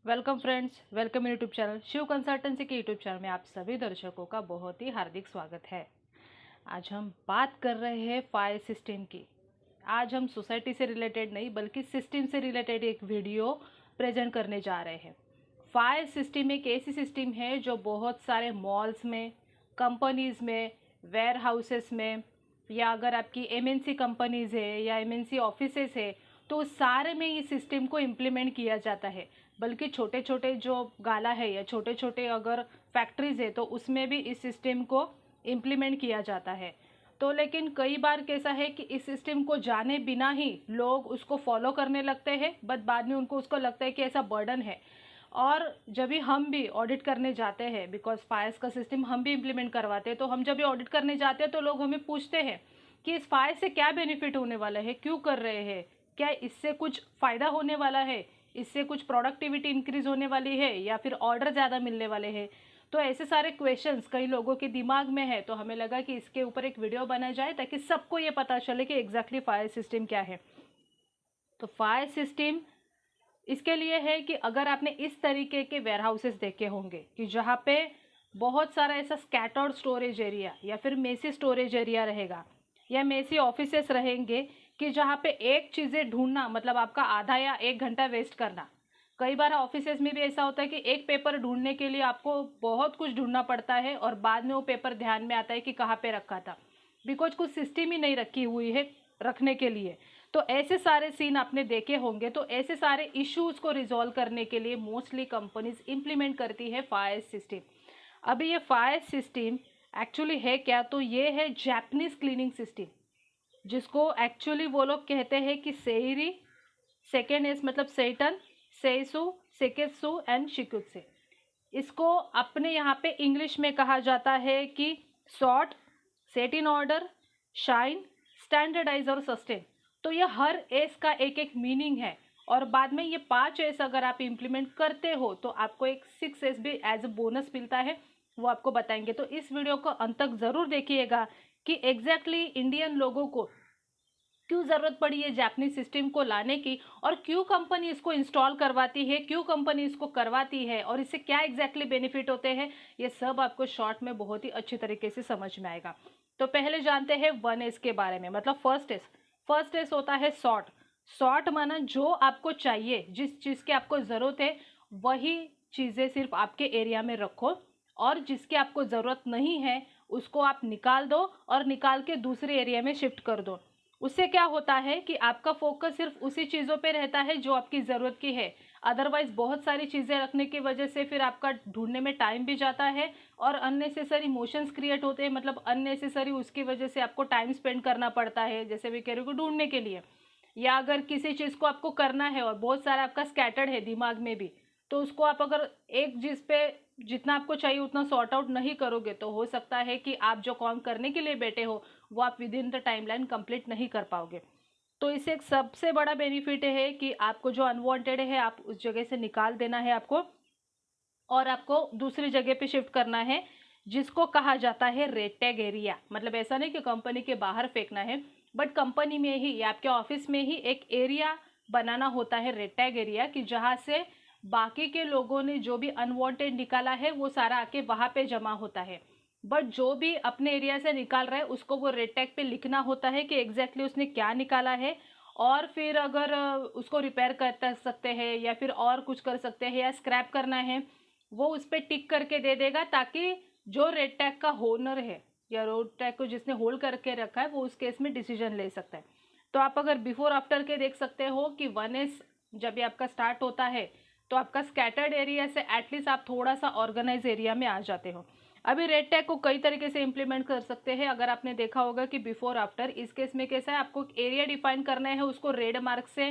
Welcome friends, welcome YouTube channel Shiv consultancy के YouTube channel में आप सभी दर्शकों का बहुत ही हार्दिक स्वागत है। आज हम बात कर रहे हैं फायर सिस्टम की। आज हम सोसाइटी से रिलेटेड नहीं बल्कि सिस्टम से रिलेटेड एक वीडियो प्रेजेंट करने जा रहे हैं। फायर सिस्टम एक ऐसी सिस्टम है जो बहुत सारे मॉल्स में, कंपनीज में, वेयर हाउसेस में, या अगर आपकी एमएनसी कंपनीज है या एमएनसी ऑफिसेस है तो उस सारे में ये सिस्टम को इम्प्लीमेंट किया जाता है। बल्कि छोटे छोटे जो गाला है या छोटे छोटे अगर फैक्ट्रीज है तो उसमें भी इस सिस्टम को इम्प्लीमेंट किया जाता है। तो लेकिन कई बार कैसा है कि इस सिस्टम को जाने बिना ही लोग उसको फॉलो करने लगते हैं, बट बाद में उनको उसको लगता है कि ऐसा बर्डन है। और जब भी हम भी ऑडिट करने जाते हैं, बिकॉज फायर्स का सिस्टम हम भी इम्प्लीमेंट करवाते हैं, तो हम जब भी ऑडिट करने जाते हैं तो लोग हमें पूछते हैं कि इस फायर से क्या बेनिफिट होने वाला है, क्यों कर रहे हैं, क्या इससे कुछ फ़ायदा होने वाला है, इससे कुछ प्रोडक्टिविटी इंक्रीज होने वाली है या फिर ऑर्डर ज़्यादा मिलने वाले हैं। तो ऐसे सारे क्वेश्चंस कई लोगों के दिमाग में है, तो हमें लगा कि इसके ऊपर एक वीडियो बनाया जाए ताकि सबको ये पता चले कि एग्जैक्टली फायर सिस्टम क्या है। तो फायर सिस्टम इसके लिए है कि अगर आपने इस तरीके के वेयर हाउसेस देखे होंगे कि जहाँ पे बहुत सारा ऐसा स्कैटर्ड स्टोरेज एरिया या फिर मेसी स्टोरेज एरिया रहेगा या मेसी ऑफिसेस रहेंगे कि जहाँ पे एक चीज़ें ढूंढना मतलब आपका आधा या 1 घंटा वेस्ट करना। कई बार ऑफिसेज में भी ऐसा होता है कि एक पेपर ढूंढने के लिए आपको बहुत कुछ ढूंढना पड़ता है और बाद में वो पेपर ध्यान में आता है कि कहाँ पे रखा था, बिकॉज कुछ सिस्टम ही नहीं रखी हुई है रखने के लिए। तो ऐसे सारे सीन आपने देखे होंगे। तो ऐसे सारे इश्यूज को रिजॉल्व करने के लिए मोस्टली कंपनीज इंप्लीमेंट करती है फायर सिस्टम। अभी ये फायर सिस्टम एक्चुअली है क्या, तो ये है जापानीज क्लीनिंग सिस्टम, जिसको एक्चुअली वो लोग कहते हैं कि सेइरी, सेकेंड एस मतलब सेटन, सेसु, सेकेत्सु एंड शिकुत्से। इसको अपने यहाँ पे इंग्लिश में कहा जाता है कि sort, set in order, shine, standardise और सस्टेन। तो ये हर एस का एक एक मीनिंग है और बाद में ये 5 एस अगर आप इम्प्लीमेंट करते हो तो आपको एक 6 एस भी एज अ बोनस मिलता है, वो आपको बताएंगे। तो इस वीडियो को अंत तक ज़रूर देखिएगा कि एग्जैक्टली इंडियन लोगों को क्यों ज़रूरत पड़ी है जापानीज सिस्टम को लाने की और क्यों कंपनी इसको इंस्टॉल करवाती है, क्यों कंपनी इसको करवाती है और इससे क्या एग्जैक्टली बेनिफिट होते हैं, ये सब आपको शॉर्ट में बहुत ही अच्छी तरीके से समझ में आएगा। तो पहले जानते हैं 1 एस के बारे में, मतलब फर्स्ट एस। फर्स्ट एस होता है सॉर्ट। सॉर्ट माना जो आपको चाहिए, जिस चीज़ की आपको ज़रूरत है वही चीज़ें सिर्फ आपके एरिया में रखो और जिसकी आपको ज़रूरत नहीं है उसको आप निकाल दो और निकाल के दूसरे एरिया में शिफ्ट कर दो। उससे क्या होता है कि आपका फोकस सिर्फ उसी चीज़ों पे रहता है जो आपकी ज़रूरत की है। अदरवाइज बहुत सारी चीज़ें रखने की वजह से फिर आपका ढूंढने में टाइम भी जाता है और अननेसेसरी इमोशंस क्रिएट होते हैं, मतलब अननेसेसरी उसकी वजह से आपको टाइम स्पेंड करना पड़ता है, जैसे भी कह रही हूँ ढूंढने के लिए। या अगर किसी चीज़ को आपको करना है और बहुत सारा आपका स्कैटर्ड है दिमाग में भी, तो उसको आप अगर एक चीज़ पे जितना आपको चाहिए उतना सॉर्ट आउट नहीं करोगे तो हो सकता है कि आप जो काम करने के लिए बैठे हो वो आप with in the timeline complete नहीं कर पाओगे। तो इससे एक सबसे बड़ा बेनिफिट है कि आपको जो अनवांटेड है आप उस जगह से निकाल देना है आपको और आपको दूसरी जगह पे शिफ्ट करना है, जिसको कहा जाता है रेड टैग एरिया। मतलब ऐसा नहीं कि कंपनी के बाहर फेंकना है, बट कंपनी में ही या आपके ऑफिस में ही एक एरिया बनाना होता है रेड टैग एरिया, कि जहाँ से बाकी के लोगों ने जो भी अनवांटेड निकाला है वो सारा आके वहाँ पे जमा होता है। बट जो भी अपने एरिया से निकाल रहा है उसको वो रेड टैग पे लिखना होता है कि एग्जैक्टली उसने क्या निकाला है। और फिर अगर उसको रिपेयर कर सकते हैं या फिर और कुछ कर सकते हैं या स्क्रैप करना है, वो उस पर टिक करके दे देगा ताकि जो रेड टैग का होनर है या रोड टैग को जिसने होल्ड करके रखा है वो उस केस में डिसीजन ले सकता है। तो आप अगर बिफोर आफ्टर के देख सकते हो कि 1 एस जब भी आपका स्टार्ट होता है तो आपका स्कैटर्ड एरिया से एटलीस्ट आप थोड़ा सा ऑर्गेनाइज एरिया में आ जाते हो। अभी रेड टैग को कई तरीके से इंप्लीमेंट कर सकते हैं। अगर आपने देखा होगा कि बिफोर आफ्टर, इस केस में कैसा है, आपको एरिया डिफाइन करना है, उसको रेड मार्क से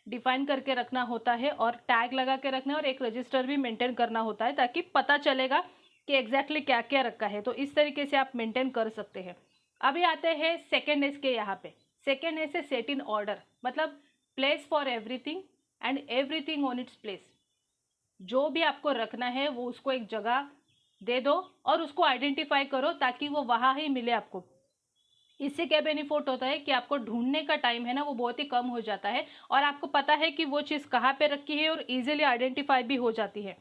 डिफाइन करके रखना होता है और टैग लगा के रखना है और एक रजिस्टर भी मेंटेन करना होता है ताकि पता चलेगा कि एग्जैक्टली क्या क्या रखा है। तो इस तरीके से आप मेंटेन कर सकते हैं। अभी आते हैं सेकेंड एस के यहाँ पे। सेकेंड एस है सेट इन ऑर्डर, मतलब place for everything and everything on its place. जो भी आपको रखना है वो उसको एक जगह दे दो और उसको आइडेंटिफाई करो ताकि वो वहाँ ही मिले आपको। इससे क्या बेनिफिट होता है कि आपको ढूंढने का टाइम है ना वो बहुत ही कम हो जाता है, और आपको पता है कि वो चीज़ कहाँ पे रखी है और इजीली आइडेंटिफाई भी हो जाती है।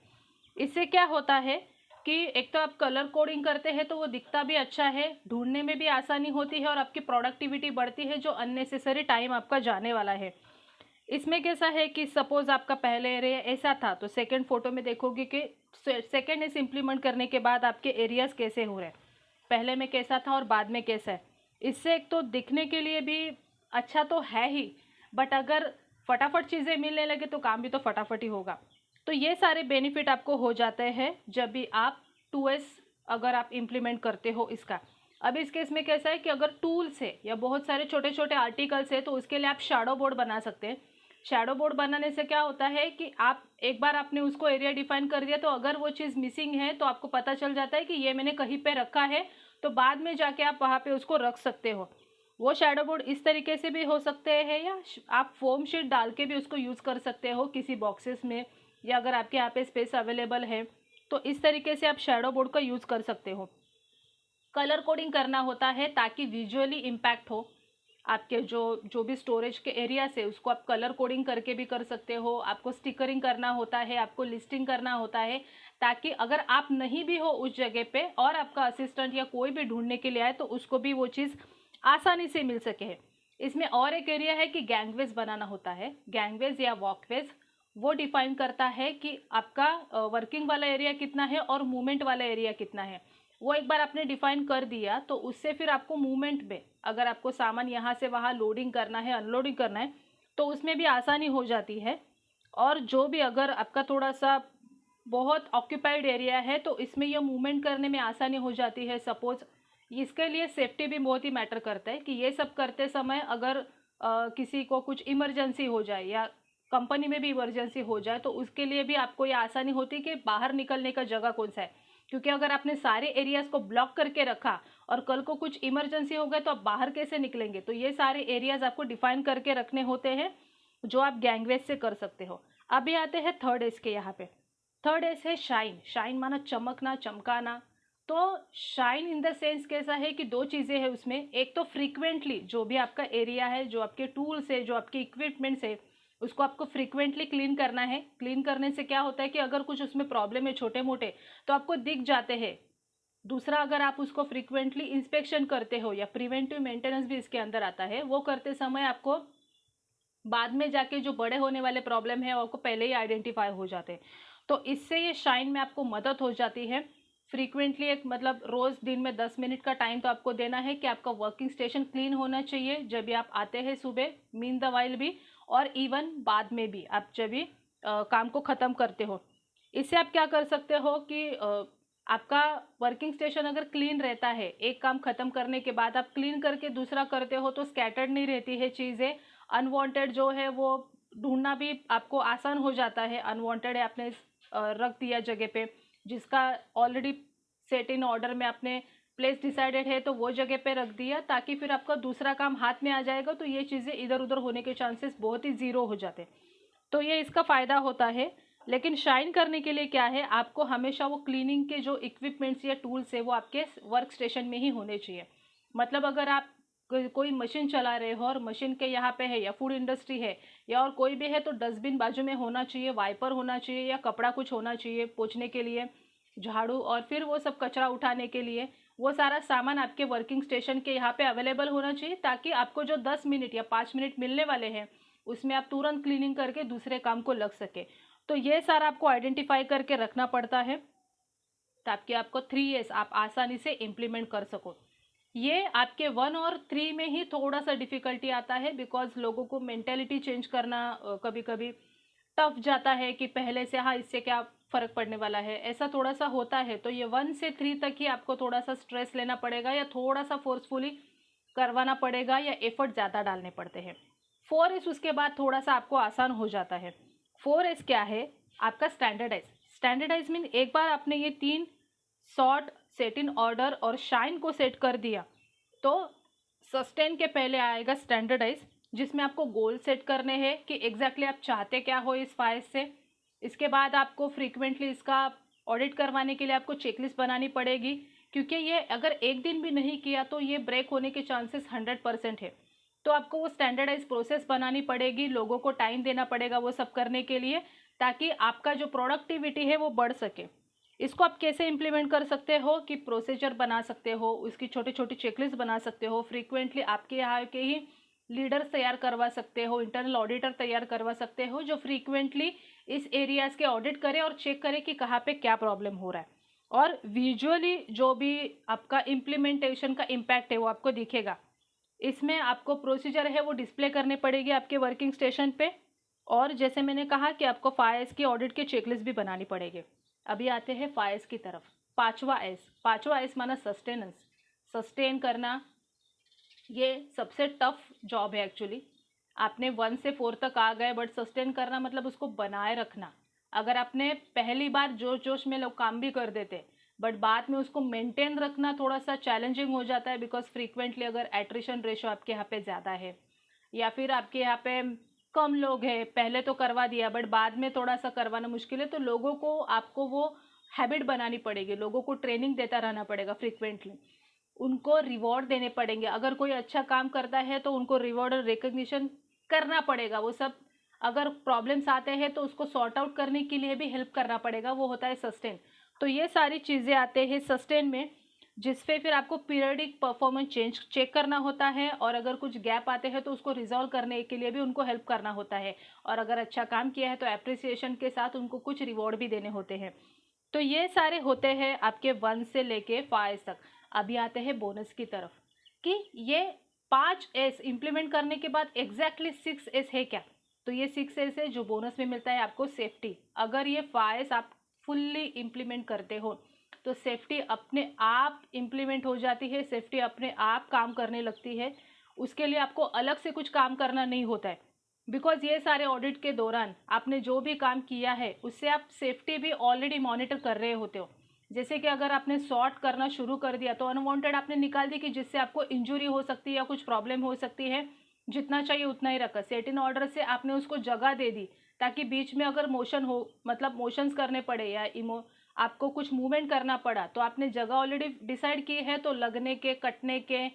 इससे क्या होता है कि एक तो आप कलर कोडिंग करते हैं तो वो दिखता भी अच्छा है, ढूंढने में भी आसानी होती है और आपकी प्रोडक्टिविटी बढ़ती है, जो अननेसेसरी टाइम आपका जाने वाला है। इसमें कैसा है कि सपोज आपका पहले एरिया ऐसा था तो सेकंड फोटो में देखोगे कि सेकंड एस इम्प्लीमेंट करने के बाद आपके एरियाज कैसे हो रहे हैं, पहले में कैसा था और बाद में कैसा है। इससे एक तो दिखने के लिए भी अच्छा तो है ही, बट अगर फटाफट चीज़ें मिलने लगे तो काम भी तो फटाफट ही होगा। तो ये सारे बेनिफिट आपको हो जाते हैं जब भी आप 2S अगर आप इम्प्लीमेंट करते हो इसका। अब इस केस में कैसा है कि अगर टूल्स है या बहुत सारे छोटे छोटे आर्टिकल्स है तो उसके लिए आप शैडो बोर्ड बना सकते हैं। शैडो बोर्ड बनाने से क्या होता है कि आप एक बार आपने उसको एरिया डिफाइन कर दिया तो अगर वो चीज़ मिसिंग है तो आपको पता चल जाता है कि ये मैंने कहीं पे रखा है, तो बाद में जाके आप वहाँ पे उसको रख सकते हो। वो शैडो बोर्ड इस तरीके से भी हो सकते हैं, या आप फोम शीट डाल के भी उसको यूज़ कर सकते हो किसी बॉक्सेस में, या अगर आपके यहाँ पे स्पेस अवेलेबल है तो इस तरीके से आप शैडो बोर्ड का यूज़ कर सकते हो। कलर कोडिंग करना होता है ताकि विजुअली इम्पैक्ट हो आपके जो जो भी स्टोरेज के एरिया से, उसको आप कलर कोडिंग करके भी कर सकते हो। आपको स्टिकरिंग करना होता है, आपको लिस्टिंग करना होता है, ताकि अगर आप नहीं भी हो उस जगह पे और आपका असिस्टेंट या कोई भी ढूंढने के लिए आए तो उसको भी वो चीज़ आसानी से मिल सके। इसमें और एक एरिया है कि गैंगवेज बनाना होता है। गैंगवेज या वॉकवेज वो डिफाइन करता है कि आपका वर्किंग वाला एरिया कितना है और मूवमेंट वाला एरिया कितना है। वो एक बार आपने डिफाइन कर दिया तो उससे फिर आपको मूवमेंट में अगर आपको सामान यहाँ से वहाँ लोडिंग करना है, अनलोडिंग करना है, तो उसमें भी आसानी हो जाती है। और जो भी अगर आपका थोड़ा सा बहुत ऑक्यूपाइड एरिया है तो इसमें यह मूवमेंट करने में आसानी हो जाती है। सपोज इसके लिए सेफ्टी भी बहुत ही मैटर करता है कि ये सब करते समय अगर किसी को कुछ इमरजेंसी हो जाए या कंपनी में भी इमरजेंसी हो जाए तो उसके लिए भी आपको ये आसानी होती है कि बाहर निकलने का जगह कौन सा है। क्योंकि अगर आपने सारे एरियाज को ब्लॉक करके रखा और कल को कुछ इमरजेंसी हो गए तो आप बाहर कैसे निकलेंगे, तो ये सारे एरियाज आपको डिफाइन करके रखने होते हैं जो आप गैंगवेज से कर सकते हो। अभी आते हैं थर्ड एस के यहाँ पे। थर्ड एस है शाइन। शाइन माना चमकना, चमकाना। तो शाइन इन द सेंस कैसा है कि दो चीज़ें हैं उसमें। एक तो फ्रीक्वेंटली जो भी आपका एरिया है, जो आपके टूल्स है, जो आपके इक्विपमेंट्स है, उसको आपको फ्रीक्वेंटली क्लीन करना है। क्लीन करने से क्या होता है कि अगर कुछ उसमें प्रॉब्लम है छोटे मोटे तो आपको दिख जाते हैं। दूसरा, अगर आप उसको फ्रीक्वेंटली इंस्पेक्शन करते हो या प्रिवेंटिव मेंटेनेंस भी इसके अंदर आता है, वो करते समय आपको बाद में जाके जो बड़े होने वाले प्रॉब्लम है वो आपको पहले ही आइडेंटिफाई हो जाते हैं। तो इससे ये शाइन में आपको मदद हो जाती है। फ्रीक्वेंटली एक मतलब रोज़ दिन में 10 मिनट का टाइम तो आपको देना है कि आपका वर्किंग स्टेशन क्लीन होना चाहिए जब भी आप आते हैं सुबह, मीन द वाइल भी, और इवन बाद में भी आप जब भी काम को ख़त्म करते हो। इससे आप क्या कर सकते हो कि आपका वर्किंग स्टेशन अगर क्लीन रहता है, एक काम ख़त्म करने के बाद आप क्लीन करके दूसरा करते हो तो स्कैटर्ड नहीं रहती है चीज़ें। अनवांटेड जो है वो ढूंढना भी आपको आसान हो जाता है। अनवांटेड है आपने रख दिया जगह पे, जिसका ऑलरेडी सेट इन ऑर्डर में आपने प्लेस डिसाइडेड है तो वो जगह पे रख दिया, ताकि फिर आपका दूसरा काम हाथ में आ जाएगा तो ये चीज़ें इधर उधर होने के चांसेस बहुत ही ज़ीरो हो जाते हैं। तो ये इसका फ़ायदा होता है। लेकिन शाइन करने के लिए क्या है, आपको हमेशा वो क्लीनिंग के जो इक्विपमेंट्स या टूल्स है वो आपके वर्क स्टेशन में ही होने चाहिए। मतलब अगर आप कोई मशीन चला रहे हो और मशीन के यहाँ पे है या फूड इंडस्ट्री है या और कोई भी है तो डस्टबिन बाजू में होना चाहिए, वाइपर होना चाहिए या कपड़ा कुछ होना चाहिए पोंछने के लिए, झाड़ू, और फिर वो सब कचरा उठाने के लिए वो सारा सामान आपके वर्किंग स्टेशन के यहाँ पे अवेलेबल होना चाहिए, ताकि आपको जो 10 मिनट या 5 मिनट मिलने वाले हैं उसमें आप तुरंत क्लीनिंग करके दूसरे काम को लग सके। तो ये सारा आपको आइडेंटिफाई करके रखना पड़ता है ताकि आपको 3S आप आसानी से इम्प्लीमेंट कर सको। ये आपके 1 और 3 में ही थोड़ा सा डिफ़िकल्टी आता है, बिकॉज लोगों को मेंटेलिटी चेंज करना कभी कभी टफ जाता है कि पहले से हाँ इससे क्या फ़र्क पड़ने वाला है, ऐसा थोड़ा सा होता है। तो ये 1 से 3 तक ही आपको थोड़ा सा स्ट्रेस लेना पड़ेगा या थोड़ा सा फोर्सफुली करवाना पड़ेगा या एफर्ट ज़्यादा डालने पड़ते हैं। 4S उसके बाद थोड़ा सा आपको आसान हो जाता है। 4S क्या है, आपका स्टैंडर्डाइज। स्टैंडर्डाइज मीन एक बार आपने ये 3 सॉर्ट, सेट इन ऑर्डर और शाइन को सेट कर दिया तो सस्टेन के पहले आएगा स्टैंडर्डाइज, जिसमें आपको गोल सेट करने हैं कि एग्जैक्टली आप चाहते क्या हो इस फाइल से। इसके बाद आपको फ्रीक्वेंटली इसका ऑडिट करवाने के लिए आपको चेकलिस्ट बनानी पड़ेगी क्योंकि ये अगर एक दिन भी नहीं किया तो ये ब्रेक होने के चांसेस 100% है। तो आपको वो स्टैंडर्डाइज प्रोसेस बनानी पड़ेगी, लोगों को टाइम देना पड़ेगा वो सब करने के लिए, ताकि आपका जो प्रोडक्टिविटी है वो बढ़ सके। इसको आप कैसे इम्प्लीमेंट कर सकते हो कि प्रोसीजर बना सकते हो, उसकी छोटी छोटी चेकलिस्ट बना सकते हो, फ्रीक्वेंटली आपके यहाँ के ही लीडर्स तैयार करवा सकते हो, इंटरनल ऑडिटर तैयार करवा सकते हो जो फ्रीक्वेंटली इस एरियाज के ऑडिट करे और चेक करे कि कहाँ पे क्या प्रॉब्लम हो रहा है। और विजुअली जो भी आपका इम्प्लीमेंटेशन का इम्पैक्ट है वो आपको दिखेगा। इसमें आपको प्रोसीजर है वो डिस्प्ले करने पड़ेगी आपके वर्किंग स्टेशन पे। और जैसे मैंने कहा कि आपको 5S की ऑडिट की चेकलिस्ट भी बनानी पड़ेगी। अभी आते हैं 5S की तरफ। पांचवा एस माना सस्टेनेंस। सस्टेन करना ये सबसे टफ जॉब है एक्चुअली। आपने 1 से 4 तक आ गए, बट सस्टेन करना मतलब उसको बनाए रखना। अगर आपने पहली बार जोश जोश में लोग काम भी कर देते, बट बाद में उसको मेंटेन रखना थोड़ा सा चैलेंजिंग हो जाता है, बिकॉज फ्रीक्वेंटली अगर एट्रिशन रेशो आपके यहाँ पे ज़्यादा है या फिर आपके यहाँ पे कम लोग हैं, पहले तो करवा दिया बट बाद में थोड़ा सा करवाना मुश्किल है, तो लोगों को आपको वो हैबिट बनानी पड़ेगी, लोगों को ट्रेनिंग देता रहना पड़ेगा फ्रीक्वेंटली, उनको रिवॉर्ड देने पड़ेंगे। अगर कोई अच्छा काम करता है तो उनको रिवॉर्ड और रिकग्निशन करना पड़ेगा। वो सब अगर प्रॉब्लम्स आते हैं तो उसको सॉर्ट आउट करने के लिए भी हेल्प करना पड़ेगा, वो होता है सस्टेन। तो ये सारी चीज़ें आते हैं सस्टेन में, जिसपे फिर आपको पीरियडिक परफॉर्मेंस चेक करना होता है, और अगर कुछ गैप आते हैं तो उसको रिजॉल्व करने के लिए भी उनको हेल्प करना होता है, और अगर अच्छा काम किया है तो अप्रिसिएशन के साथ उनको कुछ रिवॉर्ड भी देने होते हैं। तो ये सारे होते हैं आपके 1 से लेके 5 तक। अभी आते हैं बोनस की तरफ कि ये 5S इम्प्लीमेंट करने के बाद एग्जैक्टली 6S है क्या। तो ये 6S है जो बोनस में मिलता है आपको, सेफ्टी। अगर ये 5S आप फुल्ली इम्प्लीमेंट करते हो तो सेफ्टी अपने आप इम्प्लीमेंट हो जाती है, सेफ्टी अपने आप काम करने लगती है। उसके लिए आपको अलग से कुछ काम करना नहीं होता है, बिकॉज ये सारे ऑडिट के दौरान आपने जो भी काम किया है उससे आप सेफ्टी भी ऑलरेडी मॉनिटर कर रहे होते हो। जैसे कि अगर आपने सॉर्ट करना शुरू कर दिया तो अनवांटेड आपने निकाल दी कि जिससे आपको इंजुरी हो सकती है या कुछ प्रॉब्लम हो सकती है, जितना चाहिए उतना ही रखा। सेट इन ऑर्डर से आपने उसको जगह दे दी, ताकि बीच में अगर मोशन हो, मतलब मोशंस करने पड़े या आपको कुछ मूवमेंट करना पड़ा, तो आपने जगह ऑलरेडी डिसाइड की है, तो लगने के, कटने के,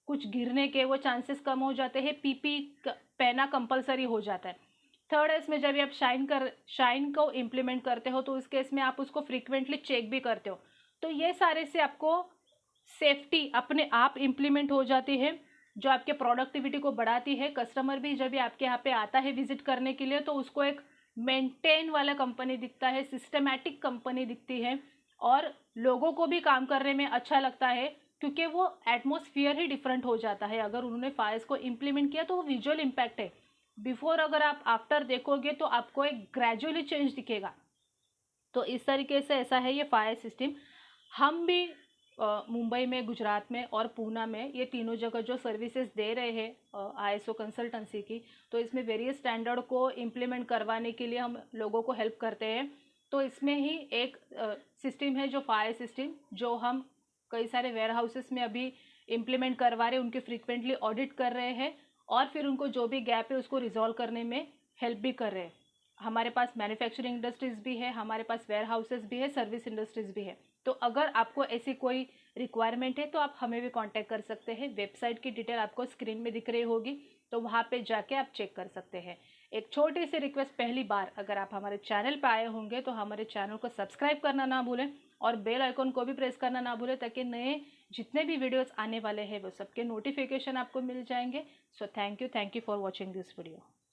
कुछ गिरने के वो चांसेस कम हो जाते हैं। पीपी पहना कंपलसरी हो जाता है। थर्ड है इसमें जब आप शाइन को इम्प्लीमेंट करते हो तो उस केस में आप उसको फ्रीक्वेंटली चेक भी करते हो। तो ये सारे से आपको सेफ्टी अपने आप इम्प्लीमेंट हो जाती है, जो आपके प्रोडक्टिविटी को बढ़ाती है। कस्टमर भी जब भी आपके यहाँ पे आता है विजिट करने के लिए तो उसको एक मेंटेन वाला कंपनी दिखता है, सिस्टमैटिक कंपनी दिखती है, और लोगों को भी काम करने में अच्छा लगता है, क्योंकि वो एटमॉस्फियर ही डिफरेंट हो जाता है। अगर उन्होंने 5S को इम्प्लीमेंट किया तो वो विजुअल इम्पैक्ट है। बिफोर अगर आप आफ्टर देखोगे तो आपको एक ग्रेजुअली चेंज दिखेगा। तो इस तरीके से ऐसा है ये 5S सिस्टम। हम भी मुंबई में, गुजरात में और पूना में, ये तीनों जगह जो सर्विसेज दे रहे हैं ISO कंसल्टेंसी की, तो इसमें वेरियस स्टैंडर्ड को इम्प्लीमेंट करवाने के लिए हम लोगों को हेल्प करते हैं। तो इसमें ही एक सिस्टम है जो 5S सिस्टम, जो हम कई सारे वेयर हाउसेस में अभी इम्प्लीमेंट करवा रहे हैं, उनके फ्रीक्वेंटली ऑडिट कर रहे हैं, और फिर उनको जो भी गैप है उसको रिजॉल्व करने में हेल्प भी कर रहे हैं। हमारे पास मैन्युफैक्चरिंग इंडस्ट्रीज़ भी है, हमारे पास वेयर हाउसेस भी है, सर्विस इंडस्ट्रीज़ भी है। तो अगर आपको ऐसी कोई रिक्वायरमेंट है तो आप हमें भी कांटेक्ट कर सकते हैं। वेबसाइट की डिटेल आपको स्क्रीन में दिख रही होगी, तो वहाँ पे जाके आप चेक कर सकते हैं। एक छोटी सी रिक्वेस्ट, पहली बार अगर आप हमारे चैनल पर आए होंगे तो हमारे चैनल को सब्सक्राइब करना ना भूलें, और बेल आइकन को भी प्रेस करना ना भूलें, ताकि नए जितने भी वीडियोस आने वाले हैं वो सबके नोटिफिकेशन आपको मिल जाएंगे। So thank you for watching this video.